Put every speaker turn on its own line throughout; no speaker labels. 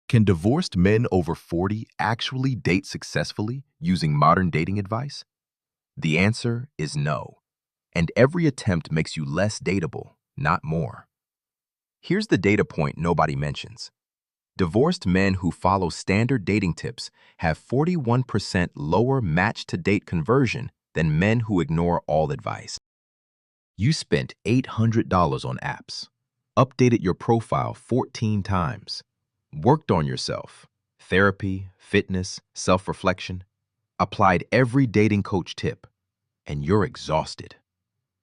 Can divorced men over 40 actually date successfully using modern dating advice? The answer is no, and every attempt makes you less dateable, not more. Here's the data point nobody mentions. Divorced men who follow standard dating tips have 41% lower match-to-date conversion than men who ignore all advice. You spent $800 on apps, updated your profile 14 times, worked on yourself, therapy, fitness, self-reflection, applied every dating coach tip, and you're exhausted.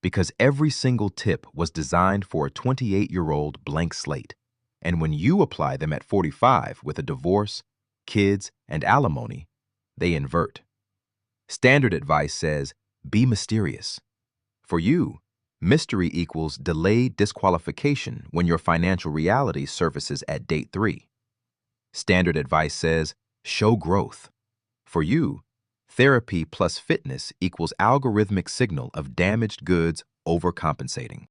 Because every single tip was designed for a 28-year-old blank slate. And when you apply them at 45 with a divorce, kids, and alimony, they invert. Standard advice says, be mysterious. For you, mystery equals delayed disqualification when your financial reality surfaces at date 3. Standard advice says, show growth. For you, therapy plus fitness equals algorithmic signal of damaged goods overcompensating.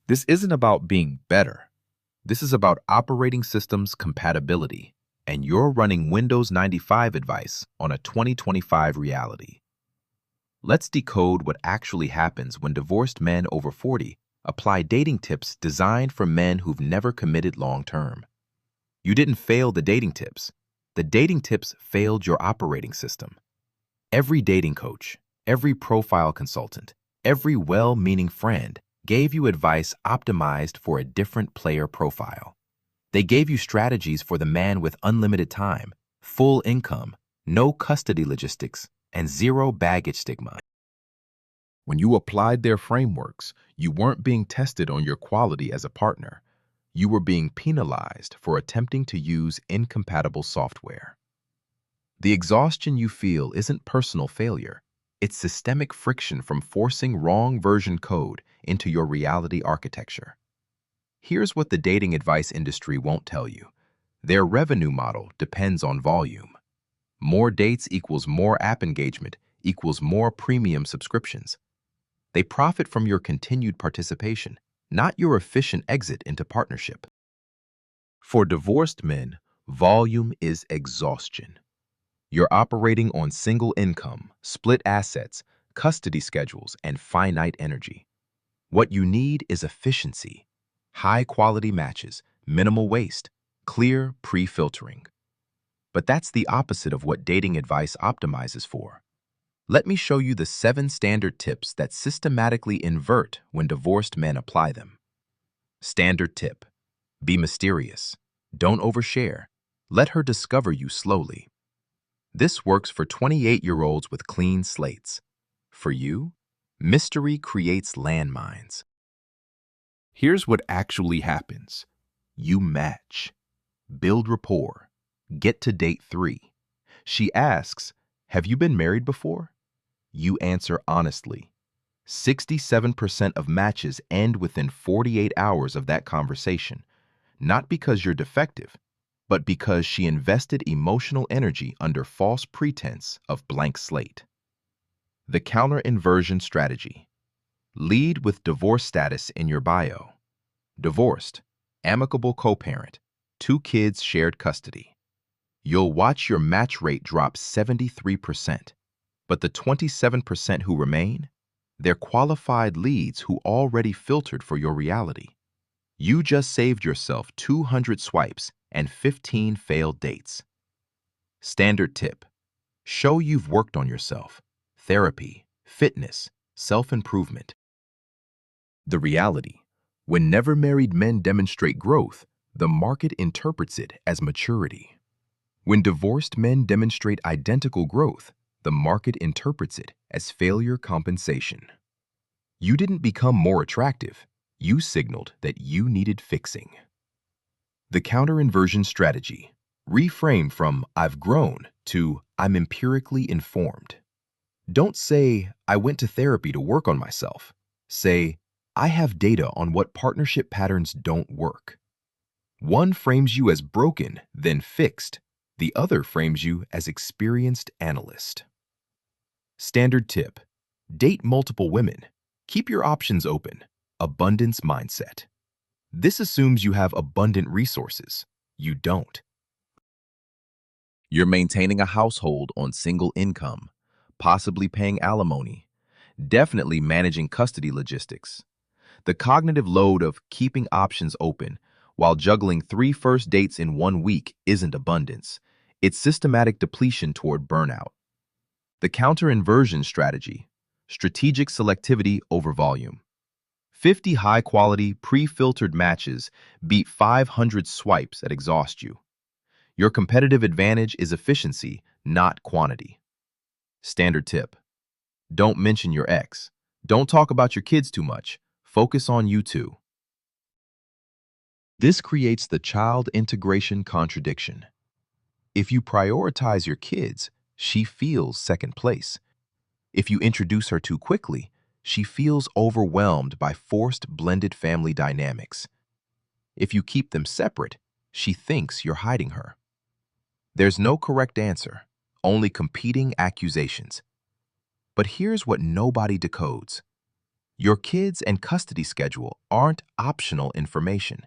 This isn't about being better. This is about operating systems compatibility, and you're running Windows 95 advice on a 2025 reality. Let's decode what actually happens when divorced men over 40 apply dating tips designed for men who've never committed long-term. You didn't fail the dating tips. The dating tips failed your operating system. Every dating coach, every profile consultant, every well-meaning friend gave you advice optimized for a different player profile. They gave you strategies for the man with unlimited time, full income, no custody logistics, and zero baggage stigma. When you applied their frameworks, you weren't being tested on your quality as a partner. You were being penalized for attempting to use incompatible software. The exhaustion you feel isn't personal failure. It's systemic friction from forcing wrong version code into your reality architecture. Here's what the dating advice industry won't tell you. Their revenue model depends on volume. More dates equals more app engagement equals more premium subscriptions. They profit from your continued participation, not your efficient exit into partnership. For divorced men, volume is exhaustion. You're operating on single income, split assets, custody schedules, and finite energy. What you need is efficiency, high-quality matches, minimal waste, clear pre-filtering. But that's the opposite of what dating advice optimizes for. Let me show you the 7 standard tips that systematically invert when divorced men apply them. Standard tip: be mysterious. Don't overshare. Let her discover you slowly. This works for 28-year-olds with clean slates. For you, mystery creates landmines. Here's what actually happens. You match. Build rapport. Get to date 3. She asks, have you been married before? You answer honestly. 67% of matches end within 48 hours of that conversation, not because you're defective, but because she invested emotional energy under false pretense of blank slate. The counter-inversion strategy. Lead with divorce status in your bio. Divorced, amicable co-parent, 2 kids shared custody. You'll watch your match rate drop 73%, but the 27% who remain, they're qualified leads who already filtered for your reality. You just saved yourself 200 swipes and 15 failed dates. Standard tip: show you've worked on yourself. Therapy, fitness, self-improvement. The reality: when never married men demonstrate growth, the market interprets it as maturity. When divorced men demonstrate identical growth, the market interprets it as failure compensation. You didn't become more attractive. You signaled that you needed fixing. The counter-inversion strategy. Reframe from "I've grown" to "I'm empirically informed." Don't say, "I went to therapy to work on myself." Say, "I have data on what partnership patterns don't work." One frames you as broken, then fixed. The other frames you as experienced analyst. Standard tip: date multiple women. Keep your options open. Abundance mindset. This assumes you have abundant resources. You don't. You're maintaining a household on single income, possibly paying alimony, definitely managing custody logistics. The cognitive load of keeping options open while juggling 3 first dates in 1 week isn't abundance. It's systematic depletion toward burnout. The counter-inversion strategy, strategic selectivity over volume. 50 high-quality, pre-filtered matches beat 500 swipes that exhaust you. Your competitive advantage is efficiency, not quantity. Standard tip: don't mention your ex. Don't talk about your kids too much. Focus on you two. This creates the child integration contradiction. If you prioritize your kids, she feels second place. If you introduce her too quickly, she feels overwhelmed by forced blended family dynamics. If you keep them separate, she thinks you're hiding her. There's no correct answer, only competing accusations. But here's what nobody decodes. Your kids and custody schedule aren't optional information.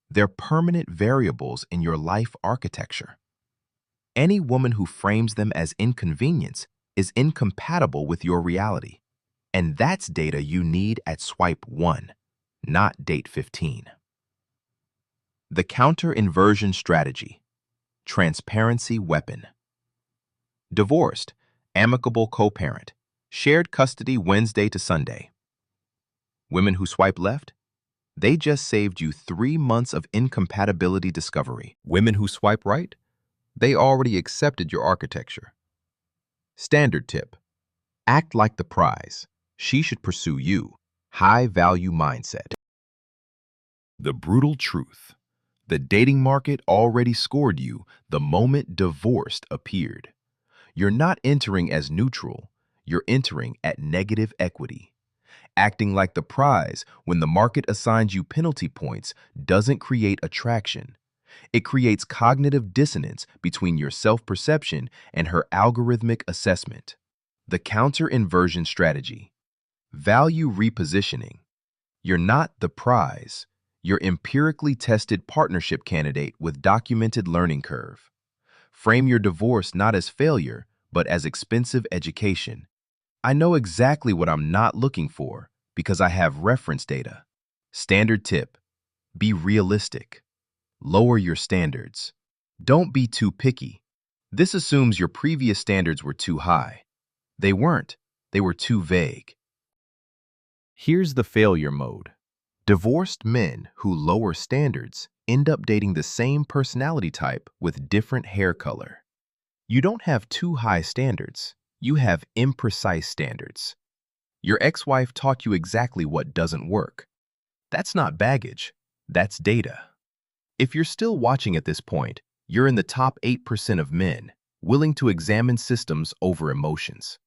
They're permanent variables in your life architecture. Any woman who frames them as inconvenience is incompatible with your reality. And that's data you need at swipe 1, not date 15. The counter-inversion strategy, transparency weapon. Divorced, amicable co-parent, shared custody Wednesday to Sunday. Women who swipe left, they just saved you 3 months of incompatibility discovery. Women who swipe right, they already accepted your architecture. Standard tip: act like the prize. She should pursue you. High-value mindset. The brutal truth: the dating market already scored you the moment divorced appeared. You're not entering as neutral, you're entering at negative equity. Acting like the prize when the market assigns you penalty points doesn't create attraction. It creates cognitive dissonance between your self-perception and her algorithmic assessment. The counter-inversion strategy. Value repositioning. You're not the prize. You're empirically tested partnership candidate with documented learning curve. Frame your divorce not as failure, but as expensive education. I know exactly what I'm not looking for because I have reference data. Standard tip: be realistic. Lower your standards. Don't be too picky. This assumes your previous standards were too high. They weren't. They were too vague. Here's the failure mode. Divorced men who lower standards end up dating the same personality type with different hair color. You don't have too high standards. You have imprecise standards. Your ex-wife taught you exactly what doesn't work. That's not baggage. That's data. If you're still watching at this point, you're in the top 8% of men willing to examine systems over emotions.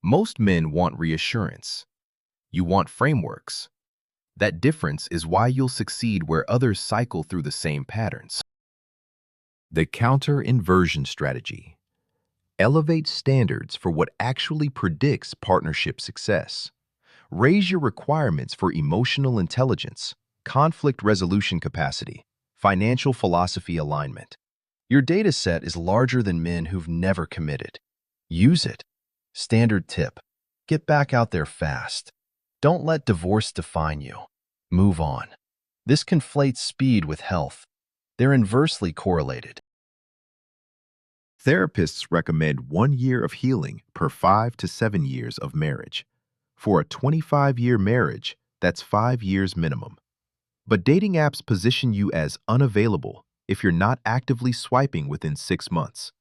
Most men want reassurance. You want frameworks. That difference is why you'll succeed where others cycle through the same patterns. The counter-inversion strategy. Elevate standards for what actually predicts partnership success. Raise your requirements for emotional intelligence, conflict resolution capacity, financial philosophy alignment. Your data set is larger than men who've never committed. Use it. Standard tip: get back out there fast. Don't let divorce define you. Move on. This conflates speed with health. They're inversely correlated. Therapists recommend 1 year of healing per 5 to 7 years of marriage. For a 25-year marriage, that's 5 years minimum. But dating apps position you as unavailable if you're not actively swiping within 6 months.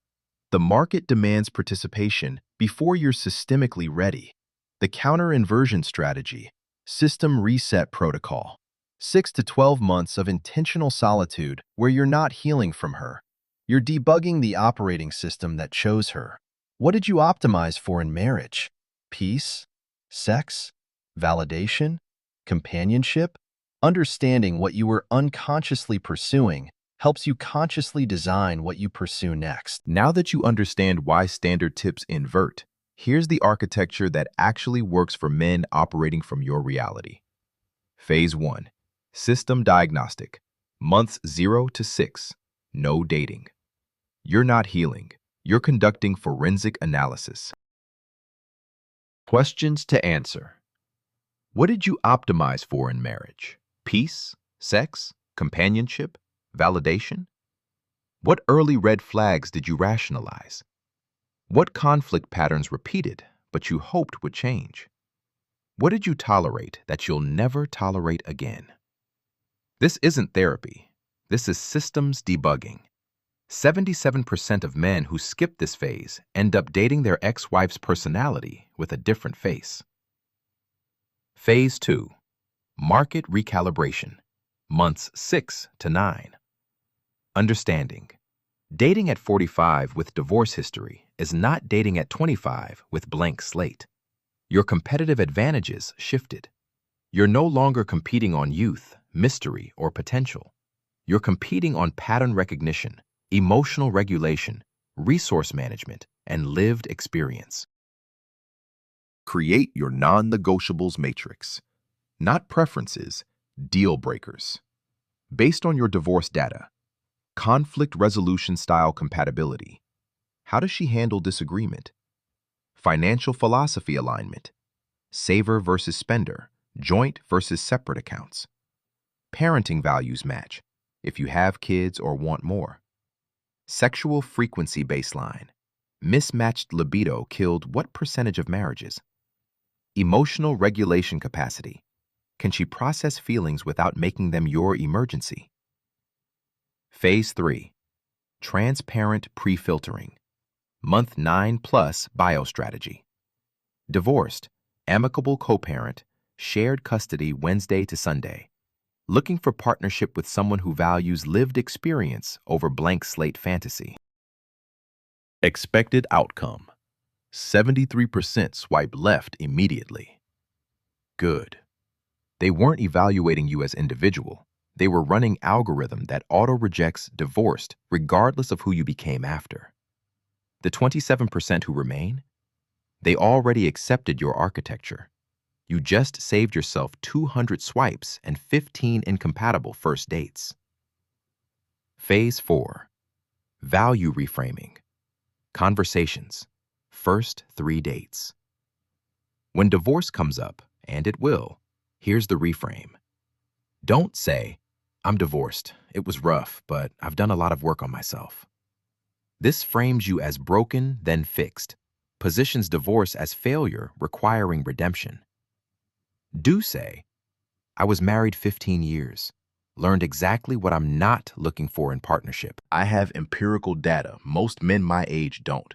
The market demands participation before you're systemically ready. The counter-inversion strategy, system reset protocol. 6 to 12 months of intentional solitude where you're not healing from her. You're debugging the operating system that chose her. What did you optimize for in marriage? Peace? Sex? Validation? Companionship? Understanding what you were unconsciously pursuing helps you consciously design what you pursue next. Now that you understand why standard tips invert, here's the architecture that actually works for men operating from your reality. Phase 1. System diagnostic. Months 0 to 6. No dating. You're not healing. You're conducting forensic analysis. Questions to answer. What did you optimize for in marriage? Peace, sex, companionship, validation? What early red flags did you rationalize? What conflict patterns repeated, but you hoped would change? What did you tolerate that you'll never tolerate again? This isn't therapy. This is systems debugging. 77% of men who skip this phase end up dating their ex-wife's personality with a different face. Phase 2. Market recalibration. Months 6 to 9. Understanding. Dating at 45 with divorce history is not dating at 25 with blank slate. Your competitive advantages shifted. You're no longer competing on youth, mystery, or potential. You're competing on pattern recognition, emotional regulation, resource management, and lived experience. Create your non-negotiables matrix. Not preferences, deal breakers. Based on your divorce data, conflict resolution style compatibility. How does she handle disagreement? Financial philosophy alignment. Saver versus spender, joint versus separate accounts. Parenting values match, if you have kids or want more. Sexual frequency baseline. Mismatched libido killed what percentage of marriages? Emotional regulation capacity. Can she process feelings without making them your emergency? Phase 3. Transparent pre-filtering. Month 9 plus biostrategy. Divorced, amicable co-parent, shared custody Wednesday to Sunday. Looking for partnership with someone who values lived experience over blank slate fantasy. Expected outcome. 73% swipe left immediately. Good. They weren't evaluating you as individual. They were running algorithm that auto-rejects divorced regardless of who you became after. The 27% who remain, they already accepted your architecture. You just saved yourself 200 swipes and 15 incompatible first dates. Phase 4. Value reframing. Conversations. First 3 dates. When divorce comes up, and it will, here's the reframe. Don't say, "I'm divorced. It was rough, but I've done a lot of work on myself." This frames you as broken, then fixed, positions divorce as failure requiring redemption. Do say, "I was married 15 years, learned exactly what I'm not looking for in partnership. I have empirical data most men my age don't.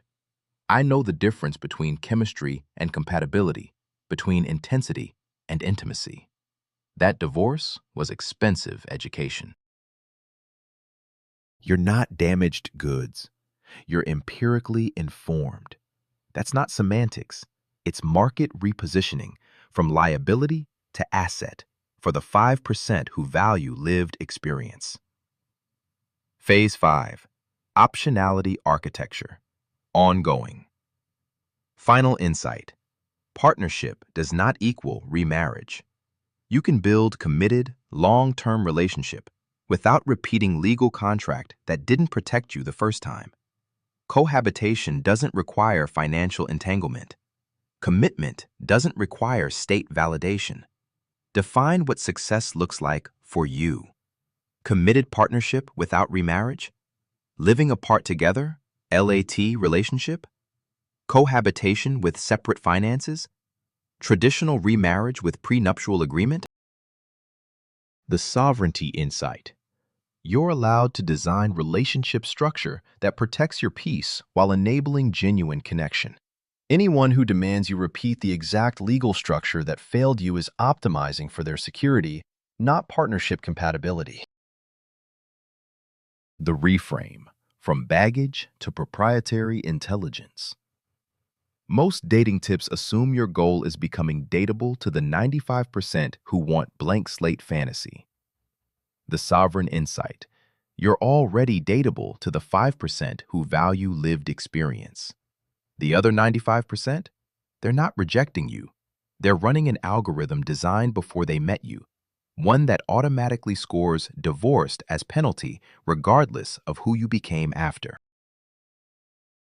I know the difference between chemistry and compatibility, between intensity and intimacy. That divorce was expensive education." You're not damaged goods. You're empirically informed. That's not semantics. It's market repositioning from liability to asset for the 5% who value lived experience. Phase 5. Optionality architecture. Ongoing. Final insight. Partnership does not equal remarriage. You can build committed, long-term relationship without repeating legal contract that didn't protect you the first time. Cohabitation doesn't require financial entanglement. Commitment doesn't require state validation. Define what success looks like for you. Committed partnership without remarriage? Living apart together? LAT relationship? Cohabitation with separate finances? Traditional remarriage with prenuptial agreement? The sovereignty insight. You're allowed to design relationship structure that protects your peace while enabling genuine connection. Anyone who demands you repeat the exact legal structure that failed you is optimizing for their security, not partnership compatibility. The reframe, from baggage to proprietary intelligence. Most dating tips assume your goal is becoming dateable to the 95% who want blank slate fantasy. The sovereign insight. You're already dateable to the 5% who value lived experience. The other 95%? They're not rejecting you. They're running an algorithm designed before they met you, one that automatically scores divorced as penalty regardless of who you became after.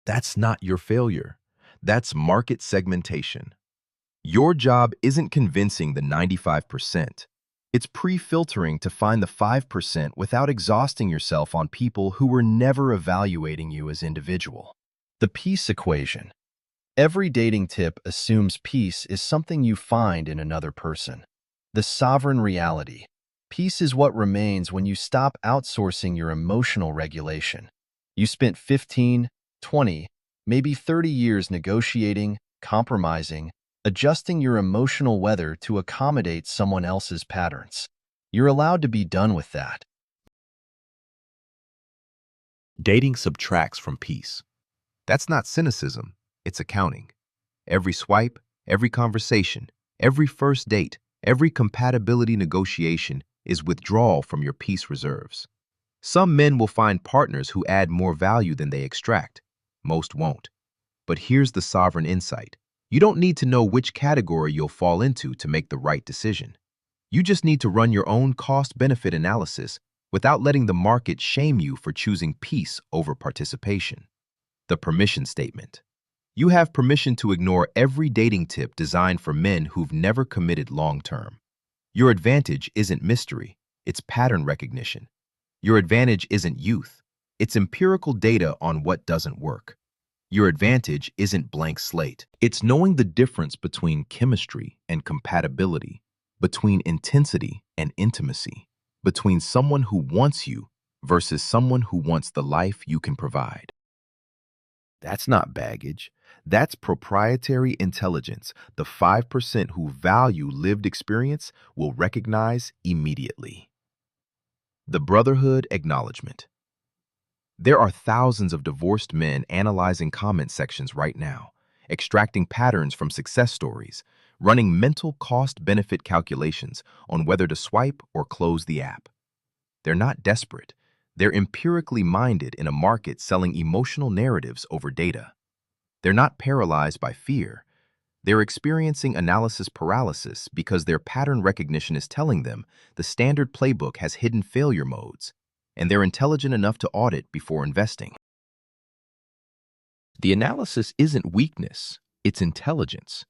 That's not your failure. That's market segmentation. Your job isn't convincing the 95%. It's pre-filtering to find the 5% without exhausting yourself on people who were never evaluating you as individual. The peace equation. Every dating tip assumes peace is something you find in another person. The sovereign reality. Peace is what remains when you stop outsourcing your emotional regulation. You spent 15, 20, maybe 30 years negotiating, compromising, adjusting your emotional weather to accommodate someone else's patterns. You're allowed to be done with that. Dating subtracts from peace. That's not cynicism, it's accounting. Every swipe, every conversation, every first date, every compatibility negotiation is withdrawal from your peace reserves. Some men will find partners who add more value than they extract. Most won't. But here's the sovereign insight. You don't need to know which category you'll fall into to make the right decision. You just need to run your own cost-benefit analysis without letting the market shame you for choosing peace over participation. The permission statement. You have permission to ignore every dating tip designed for men who've never committed long-term. Your advantage isn't mystery, it's pattern recognition. Your advantage isn't youth, it's empirical data on what doesn't work. Your advantage isn't blank slate. It's knowing the difference between chemistry and compatibility, between intensity and intimacy, between someone who wants you versus someone who wants the life you can provide. That's not baggage. That's proprietary intelligence the 5% who value lived experience will recognize immediately. The Brotherhood Acknowledgement. There are thousands of divorced men analyzing comment sections right now, extracting patterns from success stories, running mental cost-benefit calculations on whether to swipe or close the app. They're not desperate. They're empirically minded in a market selling emotional narratives over data. They're not paralyzed by fear. They're experiencing analysis paralysis because their pattern recognition is telling them the standard playbook has hidden failure modes, and they're intelligent enough to audit before investing. The analysis isn't weakness, it's intelligence.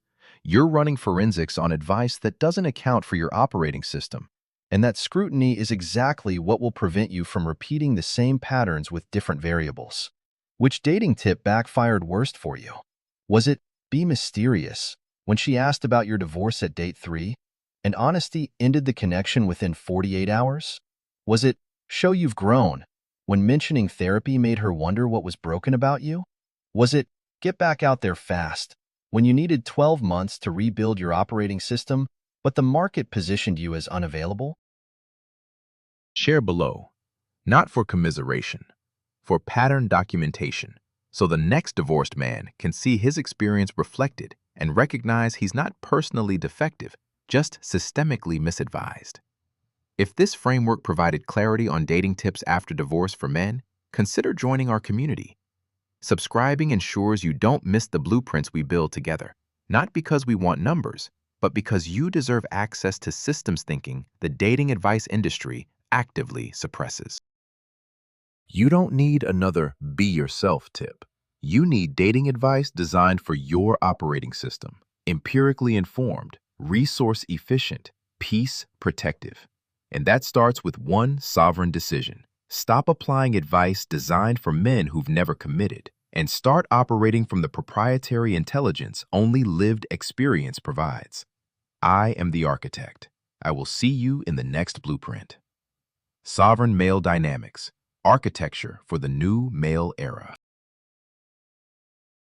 You're running forensics on advice that doesn't account for your operating system, and that scrutiny is exactly what will prevent you from repeating the same patterns with different variables. Which dating tip backfired worst for you? Was it be mysterious when she asked about your divorce at date 3, and honesty ended the connection within 48 hours? Was it show you've grown when mentioning therapy made her wonder what was broken about you? Was it get back out there fast when you needed 12 months to rebuild your operating system, but the market positioned you as unavailable? Share below, not for commiseration, for pattern documentation, so the next divorced man can see his experience reflected and recognize he's not personally defective, just systemically misadvised. If this framework provided clarity on dating tips after divorce for men, consider joining our community. Subscribing ensures you don't miss the blueprints we build together, not because we want numbers, but because you deserve access to systems thinking the dating advice industry actively suppresses. You don't need another be yourself tip. You need dating advice designed for your operating system, empirically informed, resource efficient, peace protective. And that starts with one sovereign decision. Stop applying advice designed for men who've never committed and start operating from the proprietary intelligence only lived experience provides. I am the architect. I will see you in the next blueprint. Sovereign Male Dynamics, Architecture for the New Male Era.